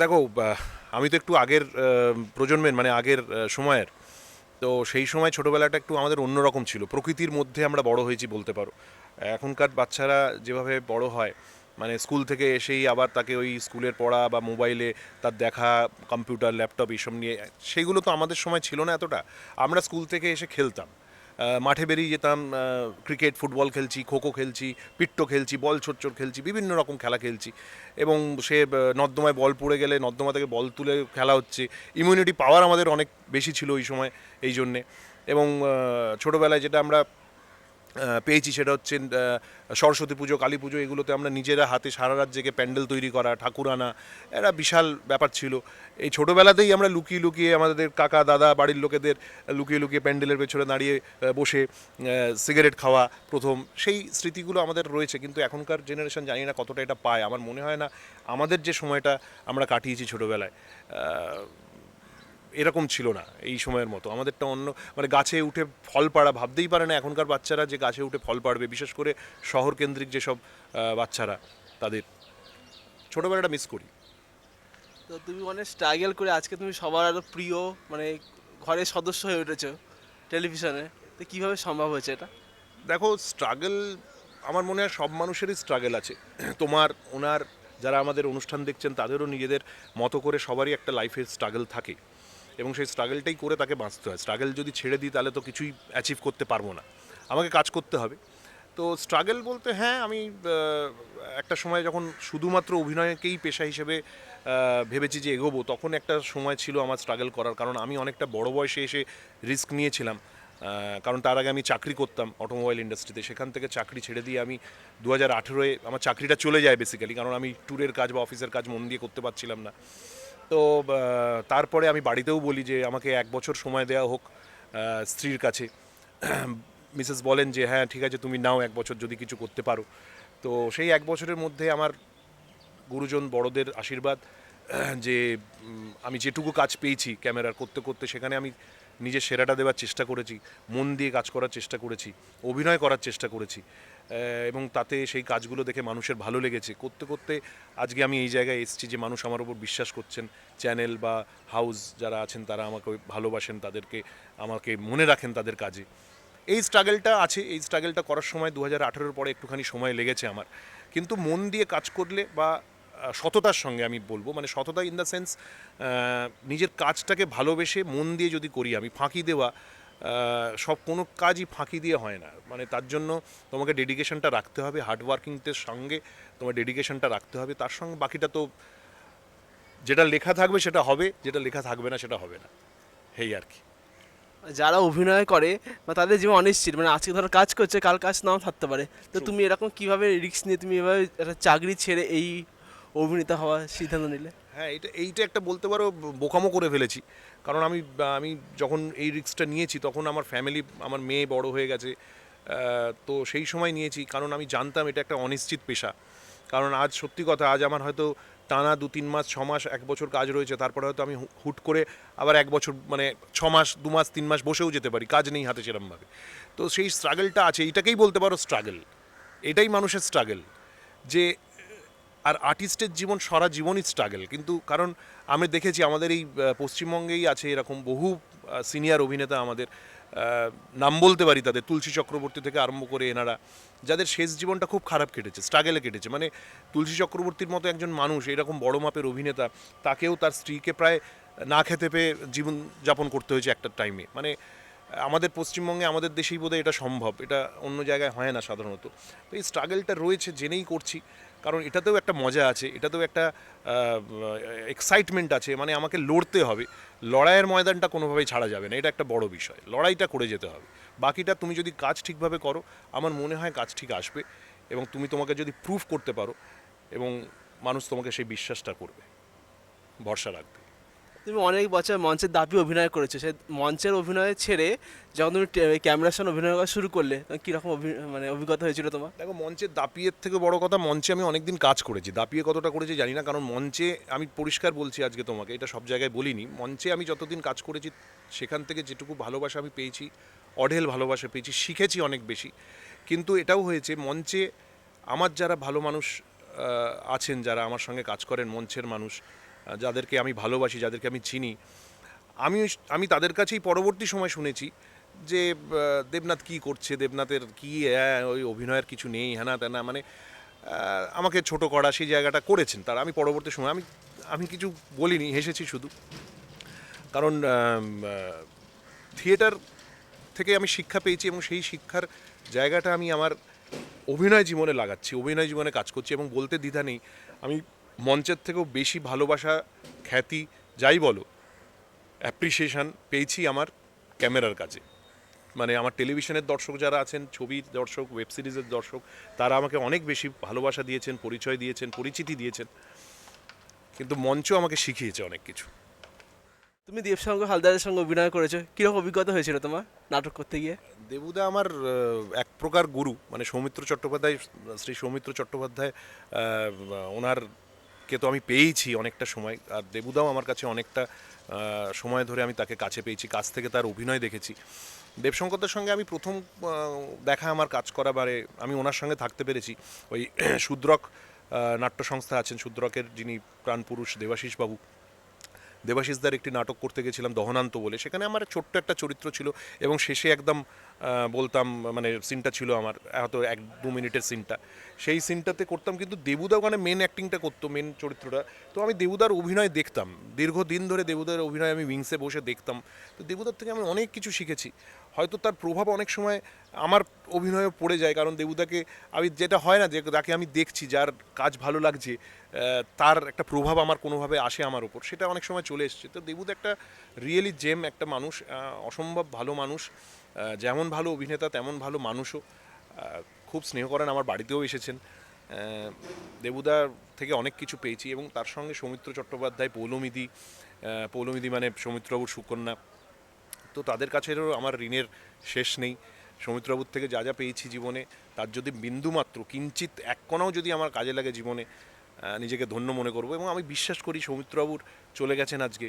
দেখো, আমি তো একটু আগের প্রজন্মের, মানে আগের সময়ের। তো সেই সময় ছোটোবেলাটা একটু আমাদের অন্যরকম ছিল, প্রকৃতির মধ্যে আমরা বড় হয়েছি বলতে পারো। এখনকার বাচ্চারা যেভাবে বড় হয়, মানে স্কুল থেকে এসেই আবার তাকে ওই স্কুলের পড়া বা মোবাইলে তার দেখা, কম্পিউটার ল্যাপটপ এইসব নিয়ে, সেইগুলো তো আমাদের সময় ছিল না এতটা। আমরা স্কুল থেকে এসে খেলতাম, মাঠে বেরিয়ে যেতাম, ক্রিকেট ফুটবল খেলছি, খোখো খেলছি, পিট্টো খেলছি, বল ছোট খেলছি, বিভিন্ন রকম খেলা খেলছি। এবং সে নর্দমায় বল পড়ে গেলে নর্দমা থেকে বল তুলে খেলা হচ্ছে। ইমিউনিটি পাওয়ার আমাদের অনেক বেশি ছিল ওই সময়, এই জন্যে। এবং ছোটোবেলায় যেটা আমরা পেয়েছি সেটা হচ্ছে সরস্বতী পুজো, কালী পুজো, এগুলোতে আমরা নিজেরা হাতে সারা রাত জেগে প্যান্ডেল তৈরি করা, ঠাকুর আনা, একটা বিশাল ব্যাপার ছিল। এই ছোটোবেলাতেই আমরা লুকিয়ে লুকিয়ে আমাদের কাকা দাদা বাড়ির লোকেদের লুকিয়ে লুকিয়ে প্যান্ডেলের পেছনে দাঁড়িয়ে বসে সিগারেট খাওয়া প্রথম, সেই স্মৃতিগুলো আমাদের রয়েছে। কিন্তু এখনকার জেনারেশন জানি না কতটা এটা পায়। আমার মনে হয় না আমাদের যে সময়টা আমরা কাটিয়েছি ছোটোবেলায় এরকম ছিল না এই সময়ের মতো। আমাদেরটা অন্য, মানে গাছে উঠে ফল পাড়া ভাবতেই পারে না এখনকার বাচ্চারা যে গাছে উঠে ফল পাড়বে, বিশেষ করে শহর কেন্দ্রিক যেসব বাচ্চারা, তাদের ছোটোবেলাটা মিস করি। তো তুমি অনেক স্ট্রাগল করে আজকে তুমি সবার আরো প্রিয়, মানে ঘরের সদস্য হয়ে উঠেছো টেলিভিশনে। তো কিভাবে সম্ভব হয়েছে এটা? দেখো, স্ট্রাগল আমার মনে হয় সব মানুষেরই স্ট্রাগল আছে। তোমার, ওনার, যারা আমাদের অনুষ্ঠান দেখছেন তাদেরও নিজেদের মতো করে সবারই একটা লাইফের স্ট্রাগল থাকে, এবং সেই স্ট্রাগলটাই করে তাকে বাঁচতে হয়। স্ট্রাগল যদি ছেড়ে দিই তাহলে তো কিছুই অ্যাচিভ করতে পারবো না, আমাকে কাজ করতে হবে। তো স্ট্রাগল বলতে, হ্যাঁ, আমি একটা সময় যখন শুধুমাত্র অভিনয়কেই পেশা হিসেবে ভেবেছি যে এগোবো, তখন একটা সময় ছিল আমার স্ট্রাগল করার। কারণ আমি অনেকটা বড় বয়সে এসে রিস্ক নিয়েছিলাম। কারণ তার আগে আমি চাকরি করতাম অটোমোবাইল ইন্ডাস্ট্রিতে, সেখান থেকে চাকরি ছেড়ে দিয়ে আমি 2018-এ আমার চাকরিটা চলে যায় বেসিক্যালি, কারণ আমি ট্যুরের কাজ বা অফিসের কাজ মন দিয়ে করতে পারছিলাম না। তো তারপরে আমি বাড়িতেও বলি যে আমাকে 1 বছর সময় দেওয়া হোক স্ত্রীর কাছে। মিসেস বলেন যে হ্যাঁ ঠিক আছে, তুমি নাও 1 বছর, যদি কিছু করতে পারো। তো সেই 1 বছরের মধ্যে আমার গুরুজন বড়দের আশীর্বাদ, যে আমি যেটুকু কাজ পেয়েছি ক্যামেরার করতে করতে, সেখানে আমি নিজের সেরাটা দেওয়ার চেষ্টা করেছি, মন দিয়ে কাজ করার চেষ্টা করেছি, অভিনয় করার চেষ্টা করেছি। এবং তাতে সেই কাজগুলো দেখে মানুষের ভালো লেগেছে। করতে করতে আজকে আমি এই জায়গায় এসেছি যে মানুষ আমার উপর বিশ্বাস করছেন। চ্যানেল বা হাউস যারা আছেন তারা আমাকে ভালোবাসেন, তাদেরকে, আমাকে মনে রাখেন তাদের কাজে। এই স্ট্রাগলটা আছে। এই স্ট্রাগলটা করার সময় 2018-এর পরে একটুখানি সময় লেগেছে আমার। কিন্তু মন দিয়ে কাজ করলে বা সততার সঙ্গে, আমি বলবো, মানে সততা ইন দ্য সেন্স, নিজের কাজটাকে ভালোবেসে মন দিয়ে যদি করি, আমি ফাঁকি দেওয়া, সব কোনো কাজই ফাঁকি দিয়ে হয় না। মানে তার জন্য তোমাকে ডেডিকেশনটা রাখতে হবে, হার্ডওয়ার্কিংদের সঙ্গে তোমার ডেডিকেশনটা রাখতে হবে। তার সঙ্গে বাকিটা তো, যেটা লেখা থাকবে সেটা হবে, যেটা লেখা থাকবে না সেটা হবে না, এই আর কি। যারা অভিনয় করে বা তাদের জীবন অনিশ্চিত, মানে আজকে ধরো কাজ করছে, কাল কাজ নাও থাকতে পারে। তো True. তুমি এরকম কিভাবে রিস্ক নিয়ে তুমি এভাবে একটা চাকরি ছেড়ে এই অভিনেতা হওয়ার সিদ্ধান্ত নিলে? হ্যাঁ, এইটা একটা বলতে পারো বোকামো করে ফেলেছি। কারণ আমি যখন এই রিস্কটা নিয়েছি তখন আমার ফ্যামিলি, আমার মেয়ে বড় হয়ে গেছে। তো সেই সময় নিয়েছি কারণ আমি জানতাম এটা একটা অনিশ্চিত পেশা। কারণ আজ সত্যি কথা, আজ আমার হয়তো টানা 2-3 মাস 6 মাস 1 বছর কাজ রয়েছে, তারপরে হয়তো আমি হুট করে আবার 1 বছর, মানে 6 মাস 2 মাস 3 মাস বসেও যেতে পারি, কাজ নেই হাতে সেরমভাবে। তো সেই স্ট্রাগলটা আছে, এইটাকেই বলতে পারো স্ট্রাগল। এটাই মানুষের স্ট্রাগল। যে, আর আর্টিস্টের জীবন সারা জীবনই স্ট্রাগল। কিন্তু কারণ আমি দেখেছি আমাদের এই পশ্চিমবঙ্গেই আছে এরকম বহু সিনিয়র অভিনেতা, আমাদের নাম বলতে পারি তাদের, তুলসী চক্রবর্তী থেকে আরম্ভ করে এনারা, যাদের শেষ জীবনটা খুব খারাপ কেটেছে, স্ট্রাগলে কেটেছে। মানে তুলসী চক্রবর্তীর মতো একজন মানুষ, এরকম বড় মাপের অভিনেতা, তাকেও তার স্ত্রীকে প্রায় না খেতে পেয়ে জীবন যাপন করতে হয়েছে একটা টাইমে। মানে আমাদের পশ্চিমবঙ্গে, আমাদের দেশেই বোধহয় এটা সম্ভব, এটা অন্য জায়গায় হয় না সাধারণত। তো এই স্ট্রাগলটা রয়েছে, জেনেই করছি। কারণ এটাতেও একটা মজা আছে, এটাতেও একটা এক্সাইটমেন্ট আছে। মানে আমাকে লড়তে হবে, লড়াইয়ের ময়দানটা কোনোভাবেই ছাড়া যাবে না, এটা একটা বড় বিষয়, লড়াইটা করে যেতে হবে। বাকিটা তুমি যদি কাজ ঠিকভাবে করো, আমার মনে হয় কাজ ঠিক আসবে। এবং তুমি তোমাকে যদি প্রুভ করতে পারো, এবং মানুষ তোমাকে সেই বিশ্বাসটা করবে, ভরসা রাখবে। তুমি অনেক বছর মঞ্চের দাপি অভিনয় করেছো, সে মঞ্চের অভিনয় ছেড়ে যখন তুমি ক্যামেরার সামনে অভিনয় করা শুরু করলে, তখন কীরকম মানে অভিজ্ঞতা হয়েছিল তোমার? দেখো, মঞ্চের দাপিয়ের থেকে বড় কথা, মঞ্চে আমি অনেক দিন কাজ করেছি। দাপিয়ে কতটা করেছি জানি না, কারণ মঞ্চে, আমি পরিষ্কার বলছি আজকে তোমাকে, এটা সব জায়গায় বলিনি, মঞ্চে আমি যতদিন কাজ করেছি সেখান থেকে যেটুকু ভালোবাসা আমি পেয়েছি, অঢেল ভালোবাসা পেয়েছি, শিখেছি অনেক বেশি। কিন্তু এটাও হয়েছে মঞ্চে আমার যারা ভালো মানুষ আছেন, যারা আমার সঙ্গে কাজ করেন, মঞ্চের মানুষ, যাদেরকে আমি ভালোবাসি, যাদেরকে আমি চিনি, আমি আমি তাদের কাছেই পরবর্তী সময় শুনেছি যে দেবনাথ কী করছে, দেবনাথের কী ওই অভিনয়ের কিছু নেই, হ্যানা ত্যানা, মানে আমাকে ছোট করা সেই জায়গাটা করেছেন তারা। আমি পরবর্তী সময় আমি আমি কিছু বলিনি, হেসেছি শুধু। কারণ থিয়েটার থেকে আমি শিক্ষা পেয়েছি এবং সেই শিক্ষার জায়গাটা আমি আমার অভিনয় জীবনে লাগাচ্ছি, অভিনয় জীবনে কাজ করছি, এবং বলতে দ্বিধা নেই আমি মঞ্চের থেকেও বেশি ভালোবাসা, খ্যাতি, যাই বলো, অ্যাপ্রিসিয়েশন পেয়েছি আমার ক্যামেরার কাছে। মানে আমার টেলিভিশনের দর্শক যারা আছেন, ছবির দর্শক, ওয়েব সিরিজের দর্শক, তারা আমাকে অনেক বেশি ভালোবাসা দিয়েছেন, পরিচয় দিয়েছেন, পরিচিতি দিয়েছেন, কিন্তু মঞ্চ আমাকে শিখিয়েছে অনেক কিছু। তুমি দেবশঙ্কর হালদারের সঙ্গে অভিনয় করেছো, কীরকম অভিজ্ঞতা হয়েছিল তোমার নাটক করতে গিয়ে? দেবুদা আমার এক প্রকার গুরু, মানে সৌমিত্র চট্টোপাধ্যায়, শ্রী সৌমিত্র চট্টোপাধ্যায়, ওনারকে তো আমি পেয়েছি অনেকটা সময়, আর দেবুদাও আমার কাছে অনেকটা সময় ধরে আমি তাকে কাছে পেয়েছি, কাছ থেকে তার অভিনয় দেখেছি। দেবশঙ্করদের সঙ্গে আমি প্রথম দেখা আমার কাজ করা, বারে আমি ওনার সঙ্গে থাকতে পেরেছি ওই শূদ্রক নাট্য সংস্থা আছেন, শূদ্রকের যিনি প্রাণপুরুষ দেবাশিস বাবু, দেবাশিসদার একটি নাটক করতে গেছিলাম দহনান্ত বলে। সেখানে আমার ছোট্ট একটা চরিত্র ছিল এবং শেষে একদম বলতাম, মানে সিনটা ছিল আমার হয়তো 1-2 মিনিটের সিনটা, সেই সিনটাতে করতাম, কিন্তু দেবুদা ওখানে মেন অ্যাক্টিংটা করতো, মেন চরিত্রটা। তো আমি দেবুদার অভিনয় দেখতাম দীর্ঘদিন ধরে, দেবুদার অভিনয় আমি উইংসে বসে দেখতাম। তো দেবুদার থেকে আমি অনেক কিছু শিখেছি। হয়তো তার প্রভাব অনেক সময় আমার অভিনয়ে পড়ে যায়, কারণ দেবুদাকে আমি, যেটা হয় না যে যাকে আমি দেখছি, যার কাজ ভালো লাগছে, তার একটা প্রভাব আমার কোনোভাবে আসে আমার ওপর, সেটা অনেক সময় চলে এসছে। তো দেবুদা একটা রিয়েলি জেম একটা মানুষ, অসম্ভব ভালো মানুষ, যেমন ভালো অভিনেতা তেমন ভালো মানুষও, খুব স্নেহ করেন, আমার বাড়িতেও এসেছেন। দেবুদার থেকে অনেক কিছু পেয়েছি, এবং তার সঙ্গে সৌমিত্র চট্টোপাধ্যায়, পৌলমিদি, পৌলমিদি মানে সৌমিত্রবাবুর সুকন্যা, তো তাদের কাছেও আমার ঋণের শেষ নেই। সৌমিত্রবাবুর থেকে যা যা পেয়েছি জীবনে, তার যদি বিন্দুমাত্র কিঞ্চিত এক কণাও যদি আমার কাজে লাগে জীবনে, নিজেকে ধন্য মনে করব। এবং আমি বিশ্বাস করি সৌমিত্রবাবুর চলে গেছেন আজকে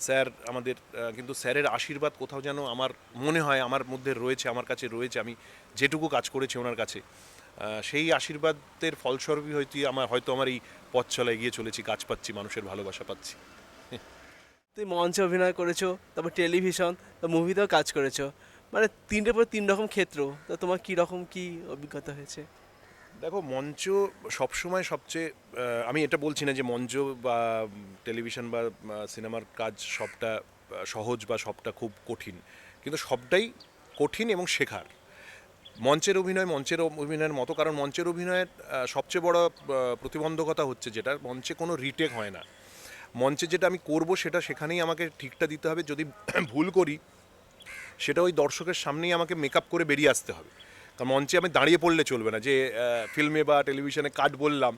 স্যার আমাদের, কিন্তু স্যারের আশীর্বাদ কোথাও যেন আমার মনে হয় আমার মধ্যে রয়েছে, আমার কাছে রয়েছে। আমি যেটুকু কাজ করেছি ওনার কাছে, সেই আশীর্বাদের ফলস্বরূপই হয়তো আমার এই পথ চলা এগিয়ে চলেছি, কাজ পাচ্ছি, মানুষের ভালোবাসা পাচ্ছি। তুমি মঞ্চে অভিনয় করেছো, তারপর টেলিভিশন, মুভিতেও কাজ করেছো, মানে তিনটের পর তিন রকম ক্ষেত্র। তো তোমার কী রকম কী অভিজ্ঞতা হয়েছে? দেখো, মঞ্চ সবসময় সবচেয়ে, আমি এটা বলছি না যে মঞ্চ বা টেলিভিশন বা সিনেমার কাজ সবটা সহজ বা সবটা খুব কঠিন, কিন্তু সবটাই কঠিন এবং শেখার। মঞ্চের অভিনয়ের মতো, কারণ মঞ্চের অভিনয়ের সবচেয়ে বড় প্রতিবন্ধকতা হচ্ছে যেটা, মঞ্চে কোনো রিটেক হয় না। মঞ্চে যেটা আমি করব সেটা সেখানেই আমাকে ঠিকটা দিতে হবে, যদি ভুল করি সেটা ওই দর্শকের সামনেই আমাকে মেকআপ করে বেরিয়ে আসতে হবে। কারণ মঞ্চে আমি দাঁড়িয়ে পড়লে চলবে না, যে ফিল্মে বা টেলিভিশনে কাট বললাম,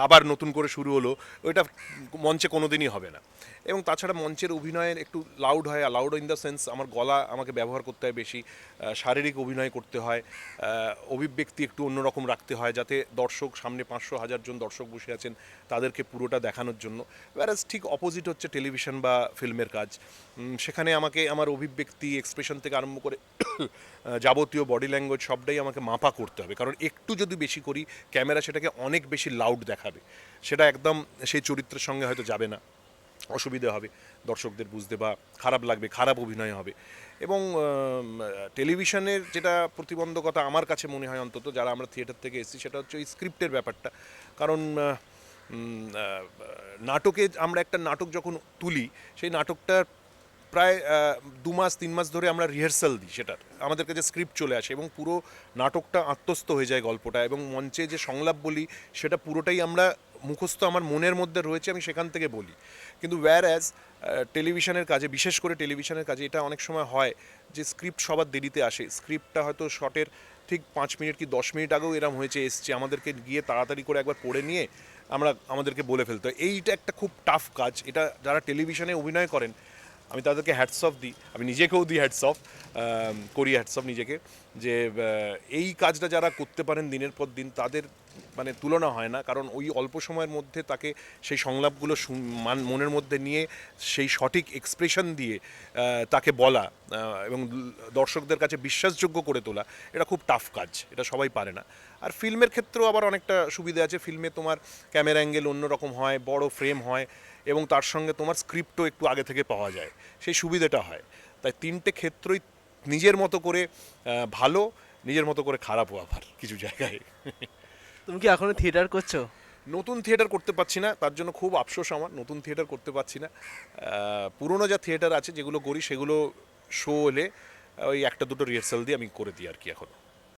আবার নতুন করে শুরু হলো, ওইটা মঞ্চে কোনো দিনই হবে না। এবং তাছাড়া মঞ্চের অভিনয়ের একটু লাউড হয়, লাউড ইন দ্য সেন্স আমার গলা আমাকে ব্যবহার করতে হয় বেশি, শারীরিক অভিনয় করতে হয়, অভিব্যক্তি একটু অন্যরকম রাখতে হয়, যাতে দর্শক সামনে 500-1000 জন দর্শক বসে আছেন তাদেরকে পুরোটা দেখানোর জন্য। ব্যারাজ ঠিক অপোজিট হচ্ছে টেলিভিশন বা ফিল্মের কাজ। সেখানে আমাকে আমার অভিব্যক্তি, এক্সপ্রেশন থেকে আরম্ভ করে যাবতীয় বডি ল্যাঙ্গুয়েজ সবটাই আমাকে মাপা করতে হবে, কারণ একটু যদি বেশি করি ক্যামেরা সেটাকে অনেক বেশি লাউড দেখাবে, সেটা একদম সেই চরিত্রের সঙ্গে হয়তো যাবে না, অসুবিধে হবে দর্শকদের বুঝতে, বা খারাপ লাগবে, খারাপ অভিনয় হবে। এবং টেলিভিশনের যেটা প্রতিবন্ধকতা আমার কাছে মনে হয়, অন্তত যারা আমরা থিয়েটার থেকে এসেছি, সেটা হচ্ছে ওই স্ক্রিপ্টের ব্যাপারটা। কারণ নাটকে আমরা একটা নাটক যখন তুলি, সেই নাটকটা প্রায় 2 মাস 3 মাস ধরে আমরা রিহার্সাল দিই, সেটার আমাদের কাছে স্ক্রিপ্ট চলে আসে এবং পুরো নাটকটা আত্মস্থ হয়ে যায় গল্পটা, এবং মঞ্চে যে সংলাপ বলি সেটা পুরোটাই আমরা মুখস্থ আমার মনের মধ্যে রয়েছে, আমি সেখান থেকে বলি। কিন্তু অ্যাজ টেলিভিশনের কাজে, বিশেষ করে টেলিভিশনের কাজে এটা অনেক সময় হয় যে স্ক্রিপ্ট সবার দেরিতে আসে, স্ক্রিপ্টটা হয়তো শটের ঠিক 5 মিনিট কি 10 মিনিট আগেও এরম হয়েছে এসছে, আমাদেরকে গিয়ে তাড়াতাড়ি করে একবার পড়ে নিয়ে আমাদেরকে বলে ফেলতে হয়। এইটা একটা খুব টাফ কাজ, এটা যারা টেলিভিশনে অভিনয় করেন আমি তাদেরকে হ্যাটস অফ দিই, আমি নিজেকেও দিই হ্যাটস অফ, করি হ্যাটস অফ নিজেকে, যে এই কাজটা যারা করতে পারেন দিনের পর দিন, তাদের মানে তুলনা হয় না। কারণ ওই অল্প সময়ের মধ্যে তাকে সেই সংলাপগুলো মনের মধ্যে নিয়ে সেই সঠিক এক্সপ্রেশন দিয়ে তাকে বলা এবং দর্শকদের কাছে বিশ্বাসযোগ্য করে তোলা, এটা খুব টাফ কাজ, এটা সবাই পারে না। আর ফিল্মের ক্ষেত্রেও আবার অনেকটা সুবিধা আছে, ফিল্মে তোমার ক্যামেরা অ্যাঙ্গেল অন্যরকম হয়, বড় ফ্রেম হয়, এবং তার সঙ্গে তোমার স্ক্রিপ্টও একটু আগে থেকে পাওয়া যায়, সেই সুবিধাটা হয়। তাই তিনটে ক্ষেত্রই নিজের মতো করে ভালো, নিজের মতো করে খারাপও আবার কিছু জায়গায়। তুমি কি এখনো থিয়েটার করছো? নতুন থিয়েটার করতে পারছি না, তার জন্য খুব আফসোস আমার, নতুন থিয়েটার করতে পারছি না। পুরনো যা থিয়েটার আছে যেগুলো করি সেগুলো শো হলে ওই একটা দুটো রিহার্সাল দিয়ে আমি করে দিই আর কি এখনো।